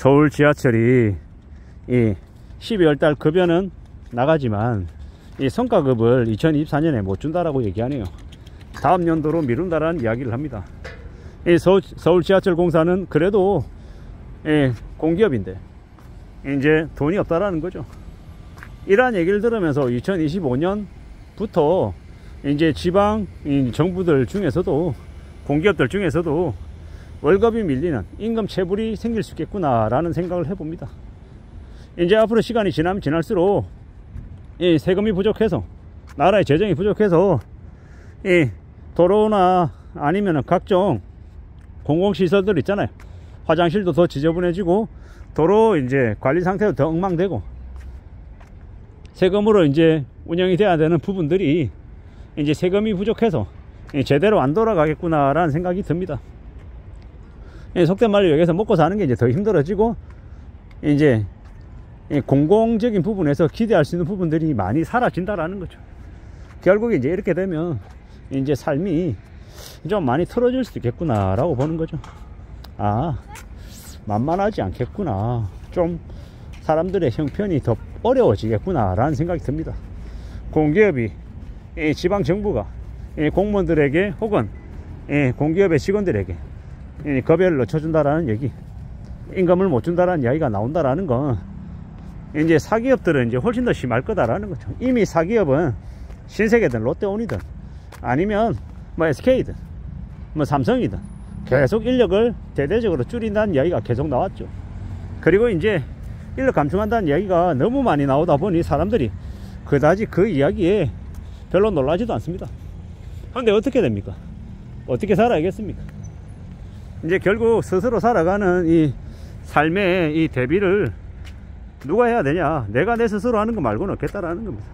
서울 지하철이 이 12월달 급여는 나가지만 이 성과급을 2024년에 못 준다라고 얘기하네요. 다음 연도로 미룬다라는 이야기를 합니다. 이 서울 지하철 공사는 그래도 공기업인데 이제 돈이 없다라는 거죠. 이러한 얘기를 들으면서 2025년부터 이제 지방 정부들 중에서도 공기업들 중에서도 월급이 밀리는 임금 체불이 생길 수 있겠구나 라는 생각을 해봅니다. 이제 앞으로 시간이 지나면 지날수록 이 세금이 부족해서, 나라의 재정이 부족해서 이 도로나 아니면 각종 공공시설들 있잖아요. 화장실도 더 지저분해지고 도로 이제 관리 상태도 더 엉망되고 세금으로 이제 운영이 돼야 되는 부분들이 이제 세금이 부족해서 제대로 안 돌아가겠구나 라는 생각이 듭니다. 속된 말로 여기서 먹고 사는 게 이제 더 힘들어지고 이제 공공적인 부분에서 기대할 수 있는 부분들이 많이 사라진다라는 거죠. 결국 이제 이렇게 되면 이제 삶이 좀 많이 틀어질 수도 있겠구나 라고 보는 거죠. 아, 만만하지 않겠구나, 좀 사람들의 형편이 더 어려워지겠구나 라는 생각이 듭니다. 공기업이 지방정부가 공무원들에게 혹은 공기업의 직원들에게 급여를 늦춰준다라는 얘기, 임금을 못 준다라는 이야기가 나온다라는 건 이제 사기업들은 이제 훨씬 더 심할 거다라는 거죠. 이미 사기업은 신세계든 롯데온이든 아니면 뭐 SK든 뭐 삼성이든 계속 인력을 대대적으로 줄인다는 이야기가 계속 나왔죠. 그리고 이제 인력 감축한다는 이야기가 너무 많이 나오다 보니 사람들이 그다지 그 이야기에 별로 놀라지도 않습니다. 그런데 어떻게 됩니까? 어떻게 살아야겠습니까? 이제 결국 스스로 살아가는 이 삶의 이 대비를 누가 해야 되냐? 내가 내 스스로 하는 거 말고는 없겠다라는 겁니다.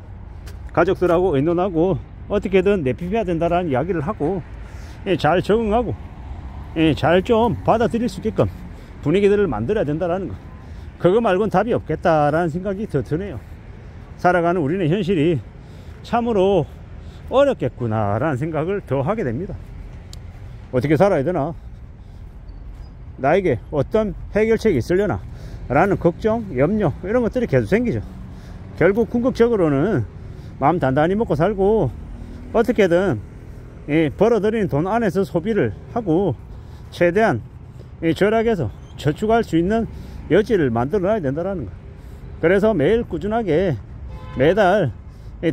가족들하고 의논하고 어떻게든 내피해야 된다라는 이야기를 하고 잘 적응하고 잘 좀 받아들일 수 있게끔 분위기들을 만들어야 된다라는 거, 그거 말고는 답이 없겠다라는 생각이 더 드네요. 살아가는 우리의 현실이 참으로 어렵겠구나 라는 생각을 더 하게 됩니다. 어떻게 살아야 되나, 나에게 어떤 해결책이 있으려나 라는 걱정, 염려, 이런 것들이 계속 생기죠. 결국 궁극적으로는 마음 단단히 먹고 살고 어떻게든 벌어들이는 돈 안에서 소비를 하고 최대한 절약해서 저축할 수 있는 여지를 만들어 놔야 된다는 거. 그래서 매일 꾸준하게 매달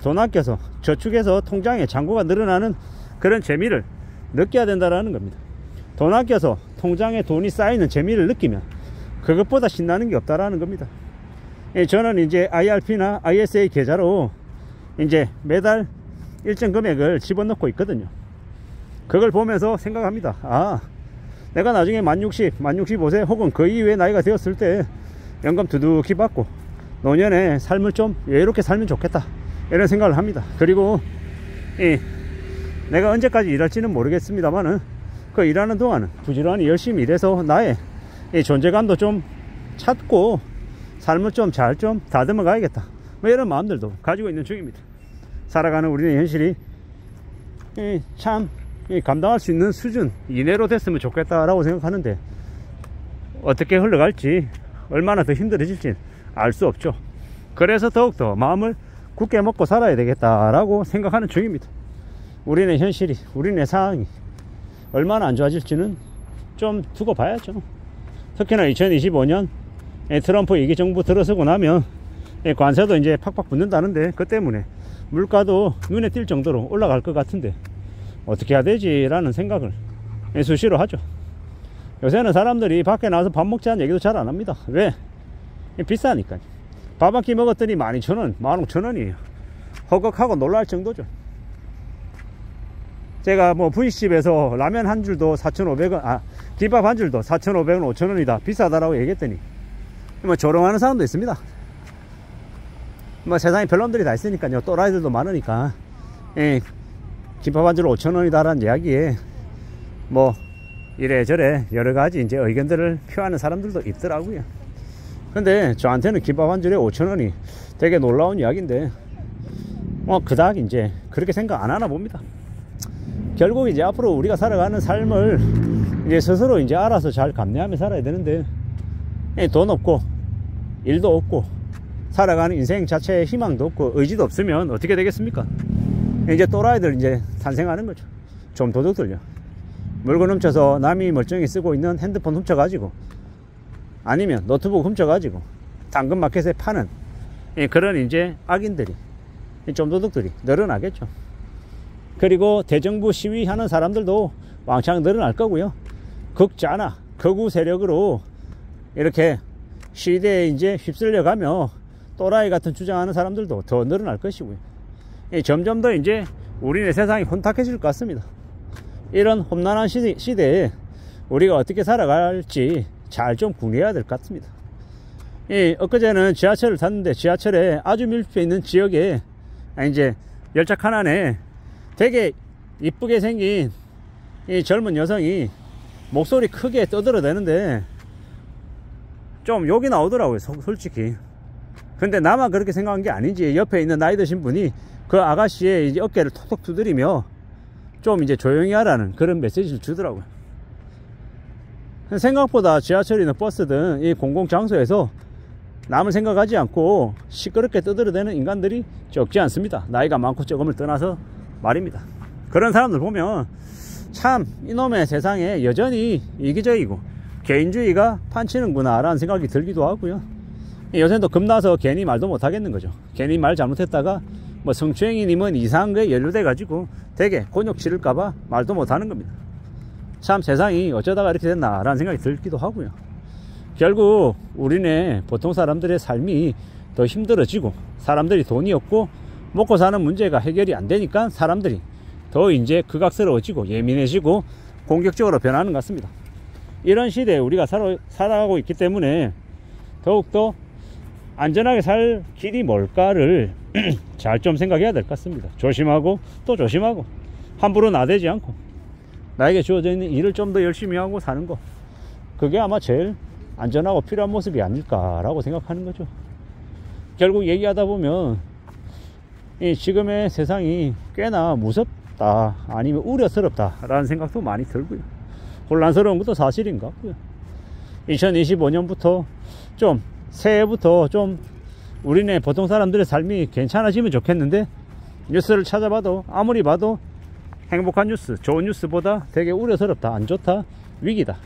돈 아껴서 저축해서 통장에 잔고가 늘어나는 그런 재미를 느껴야 된다는 겁니다. 돈 아껴서 통장에 돈이 쌓이는 재미를 느끼면 그것보다 신나는 게 없다라는 겁니다. 저는 이제 IRP나 ISA 계좌로 이제 매달 일정 금액을 집어넣고 있거든요. 그걸 보면서 생각합니다. 아, 내가 나중에 만 65세 혹은 그 이후의 나이가 되었을 때 연금 두둑히 받고 노년에 삶을 좀 여유롭게 살면 좋겠다, 이런 생각을 합니다. 그리고 내가 언제까지 일할지는 모르겠습니다만은 그 일하는 동안은 부지런히 열심히 일해서 나의 존재감도 좀 찾고 삶을 좀 잘 좀 다듬어 가야겠다, 뭐 이런 마음들도 가지고 있는 중입니다. 살아가는 우리의 현실이 참 감당할 수 있는 수준 이내로 됐으면 좋겠다라고 생각하는데 어떻게 흘러갈지, 얼마나 더 힘들어질지 알 수 없죠. 그래서 더욱더 마음을 굳게 먹고 살아야 되겠다라고 생각하는 중입니다. 우리네 현실이, 우리네 상황이 얼마나 안 좋아질지는 좀 두고 봐야죠. 특히나 2025년 트럼프 2기 정부 들어서고 나면 관세도 이제 팍팍 붙는다는데 그 때문에 물가도 눈에 띌 정도로 올라갈 것 같은데 어떻게 해야 되지 라는 생각을 수시로 하죠. 요새는 사람들이 밖에 나와서 밥 먹자는 얘기도 잘 안 합니다. 왜? 비싸니까요. 밥 한 끼 먹었더니 12,000원, 15,000원이에요. 허걱하고 놀랄 정도죠. 제가 뭐 분식집에서 라면 한 줄도 4,500원, 김밥 한 줄도 4,500원, 5,000원이다, 비싸다라고 얘기했더니 뭐 조롱하는 사람도 있습니다. 뭐 세상에 별놈들이 다 있으니까요. 또라이들도 많으니까 김밥 한 줄 5,000원이다 라는 이야기에 뭐 이래저래 여러가지 이제 의견들을 표하는 사람들도 있더라고요. 근데 저한테는 김밥 한 줄에 5,000원이 되게 놀라운 이야기인데 뭐 그닥 이제 그렇게 생각 안 하나 봅니다. 결국 이제 앞으로 우리가 살아가는 삶을 이제 스스로 이제 알아서 잘 감내하며 살아야 되는데 돈 없고 일도 없고 살아가는 인생 자체에 희망도 없고 의지도 없으면 어떻게 되겠습니까? 이제 또라이들 이제 탄생하는 거죠. 좀 도둑들요. 물건 훔쳐서 남이 멀쩡히 쓰고 있는 핸드폰 훔쳐가지고 아니면 노트북 훔쳐가지고 당근마켓에 파는 그런 이제 악인들이, 좀 도둑들이 늘어나겠죠. 그리고 대정부 시위하는 사람들도 왕창 늘어날 거고요. 극좌나 극우 세력으로 이렇게 시대에 이제 휩쓸려 가며 또라이 같은 주장하는 사람들도 더 늘어날 것이고요. 점점 더 이제 우리네 세상이 혼탁해질 것 같습니다. 이런 험난한 시대에 우리가 어떻게 살아갈지 잘 좀 궁리해야 될 것 같습니다. 엊그제는 지하철을 탔는데 지하철에 아주 밀집해 있는 지역에 이제 열차 안에 되게 이쁘게 생긴 이 젊은 여성이 목소리 크게 떠들어대는데 좀 욕이 나오더라고요, 솔직히. 근데 나만 그렇게 생각한 게 아닌지 옆에 있는 나이 드신 분이 그 아가씨의 이제 어깨를 톡톡 두드리며 좀 이제 조용히 하라는 그런 메시지를 주더라고요. 생각보다 지하철이나 버스든 이 공공장소에서 남을 생각하지 않고 시끄럽게 떠들어대는 인간들이 적지 않습니다. 나이가 많고 적음을 떠나서 말입니다. 그런 사람들 보면 참 이놈의 세상에 여전히 이기적이고 개인주의가 판치는구나 라는 생각이 들기도 하고요. 요새도 겁나서 괜히 말도 못 하겠는 거죠. 괜히 말 잘못했다가 뭐 성추행이님은 이상한 거에 연루돼 가지고 되게 곤욕 치를까봐 말도 못 하는 겁니다. 참 세상이 어쩌다가 이렇게 됐나 라는 생각이 들기도 하고요. 결국 우리네 보통 사람들의 삶이 더 힘들어지고 사람들이 돈이 없고 먹고 사는 문제가 해결이 안 되니까 사람들이 더 이제 극악스러워지고 예민해지고 공격적으로 변하는 것 같습니다. 이런 시대에 우리가 살아가고 있기 때문에 더욱더 안전하게 살 길이 뭘까를 잘 좀 생각해야 될 것 같습니다. 조심하고 또 조심하고 함부로 나대지 않고 나에게 주어져 있는 일을 좀 더 열심히 하고 사는 거, 그게 아마 제일 안전하고 필요한 모습이 아닐까라고 생각하는 거죠. 결국 얘기하다 보면 이 지금의 세상이 꽤나 무섭다 아니면 우려스럽다 라는 생각도 많이 들고요. 혼란스러운 것도 사실인 것 같고요. 2025년부터 좀 새해부터 좀 우리네 보통 사람들의 삶이 괜찮아지면 좋겠는데 뉴스를 찾아봐도 아무리 봐도 행복한 뉴스, 좋은 뉴스보다 되게 우려스럽다, 안 좋다, 위기다,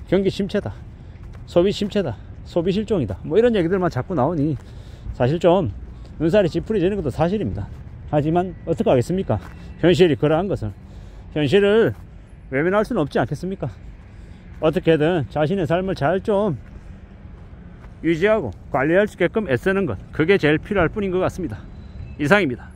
경기 침체다, 소비 침체다, 소비 실종이다, 뭐 이런 얘기들만 자꾸 나오니 사실 좀 눈살이 찌푸려지는 것도 사실입니다. 하지만 어떻게 하겠습니까? 현실이 그러한 것을, 현실을 외면할 수는 없지 않겠습니까? 어떻게든 자신의 삶을 잘 좀 유지하고 관리할 수 있게끔 애쓰는 것, 그게 제일 필요할 뿐인 것 같습니다. 이상입니다.